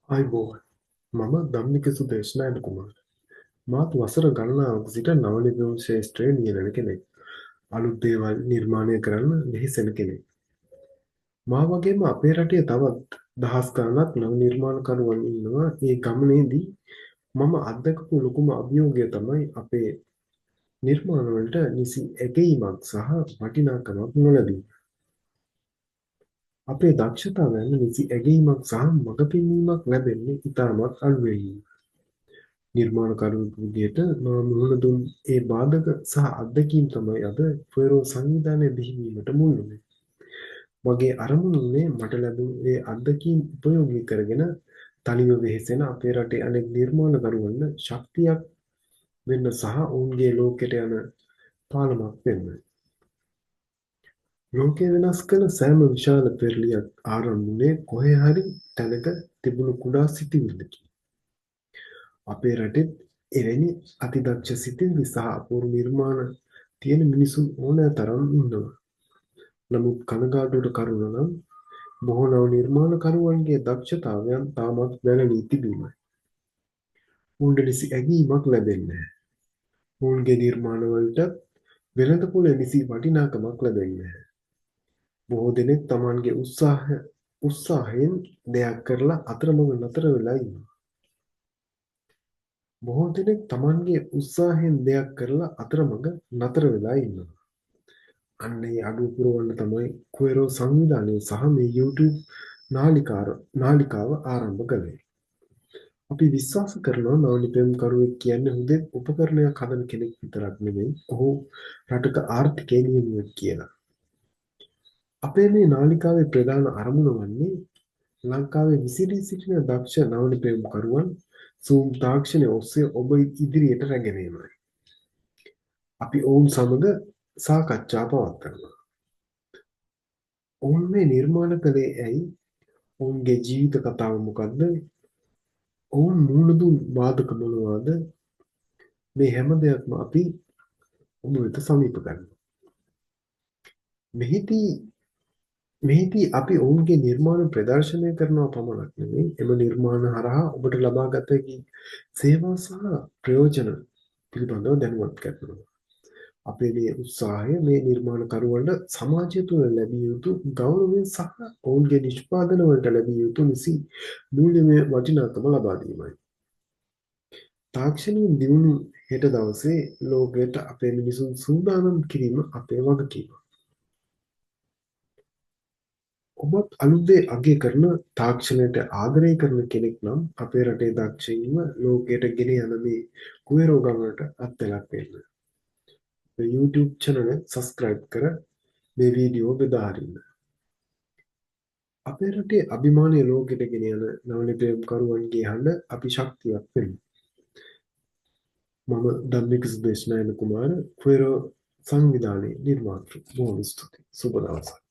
ආයුබෝවන්. මම ධම්මික සුදේශනායන කුමාර. මාත් වසර ගණනාවක් සිට නව නිර්මාණ ශාස්ත්‍රයේ නියැලෙන කෙනෙක්. අලුත් දේවල් නිර්මාණය කරන්න වෙහෙසෙන කෙනෙක්. මා වගේම අපේ රටේ තවත් දහස් ගණනක් නව නිර්මාණකරුවන් ඉන්නවා. ඒ ගමනේදී මම අත්දකපු ලොකුම අභියෝගය තමයි අපේ නිර්මාණ වලට නිසි ඇගයීමක් සහ වටිනාකමක් නොලැබීම. අපේ දක්ෂතාවයන් නිසි ඇගයීමක් සහ මඟ පෙන්වීමක් ලැබෙන්නේ ඉතාමත් අඩුවෙයි. නිර්මාණකරුවෙකු විදියට මා මුහුණ දුන් ඒ බාධක සහ අත්දැකීම් තමයි අද ෆෙරෝ සංවිධානය බිහිවීමට මුල් වුණේ. මගේ අරමුණ වුණේ මට ලැබුණු ඒ අත්දැකීම් උපයෝගී කරගෙන තනිව වෙහෙසෙන අපේ රටේ අනෙක් නිර්මාණකරුවන්ට ශක්තියක් වෙන්න සහ ඔවුන්ගේ ලෝකෙට යන පාලමක් වෙන්න. ලෝකය වෙනස් කළ සෑම විශාල පෙරලියක් ආරම්භ වුණේ කොහේ හරි තැනක තිබුණු කුඩා සිතිවිල්ලකි. අපේ රටෙත් එවැනි අතිදක්ෂ සිතිවිලි සහ අපූර්ව නිර්මාණ තියෙන මිනිසුන් ඕනෑ තරම් ඉන්නවා. නමුත් කනගාටුවට කරුණ නම් බොහෝ නව නිර්මාණකරුවන්ගේ දක්ෂතාවයන් තාමත් වැළලී තිබීමයි. ඔවුන්ට නිසි ඇගීමක් ලැබෙන්නේ නැහැ. ඔවුන්ගේ නිර්මාණවලට වෙළඳපොළ නිසි වටිනාකමක් ලැබෙන්නේ නැහැ. බොහෝ දෙනෙක් තමන්ගේ උත්සාහයෙන් දෙයක් කරලා අතරමඟ නතර වෙලා ඉන්නවා. බොහෝ දෙනෙක් තමන්ගේ උත්සාහයෙන් දෙයක් කරලා අතරමඟ නතර වෙලා ඉන්නවා. අන්න ඒ අඩුව පුරවන්න තමයි කුවරෝ සංවිධානය සහ මේ YouTube නාලිකාව ආරම්භ කළේ. අපි විශ්වාස කරනවා නවනිපැයුම්කරුවෙක් කියන්නේ හුදෙක් උපකරණයක් හදන කෙනෙක් විතරක් නෙමෙයි ඔහු රටක ආර්ථිකය නියමුවෙක් කියලා. අපේ මේ නාලිකාවේ ප්‍රධාන අරමුණ වන්නේ ලංකාවේ විසිරී සිටින දක්ෂ නවනිපැයුම්කරුවන් සූම් තාක්ෂණය ඔස්සේ ඔබ ඉදිරියට රැගෙනීමයි. අපි ඔවුන් සමග සාකච්ඡා පවත්වනවා. ඔවුන් මේ නිර්මාණ කළේ ඇයි? ඔවුන්ගේ ජීවිත කතාව මොකක්ද? ඔවුන් මුහුණ දුන් බාධක මොනවාද? මේ හැම දෙයක්ම අපි ඔබ වෙත සමීප කරනවා. මෙහිදී අපි ඔවුන්ගේ නිර්මාණ ප්‍රදර්ශනය කරනවා පමණක් නෙවෙයි එම නිර්මාණ හරහා ඔබට ලබාගත හැකි සේවා සහ ප්‍රයෝජන පිළිබඳව දැනුවත් කරනවා. අපේ මේ උත්සාහය මේ නිර්මාණකරුවන්ට සමාජය තුළ ලැබිය යුතු ගෞරවය සහ ඔවුන්ගේ නිෂ්පාදන වලට ලැබිය යුතු නිසි මූල්‍යමය වටිනාකම ලබා දීමයි. තාක්ෂණයෙන් දියුණු හෙට දවසේ ලෝකයට අපේ මිනිසුන් සූදානම් කිරීම අපේ වගකීම. ඔබත් අලුත් දේ අගය කරන තාක්ෂණයට ආදරය කරන කෙනෙක් නම් අපේ රටේ දක්ෂයින්ව ලෝකයට ගෙන යන මේ කුවරෝ ගමනට අත්වැලක් වෙන්න. YouTube channel සබස්ක්‍රයිබ් කර මේ වීඩියෝ බෙදා හරින්න. අපේ රටේ අභිමානය ලෝකෙට ගෙන යන නවනිපැයුම්කරුවන්ගේ හඬ අපි ශක්තියක් වෙමු. මම ධම්මික සුදේශනායන කුමාර කුවරෝ සංවිධානයේ නිර්මාතෘ. බොහොම ස්තුතියි. සුබ දවසක්.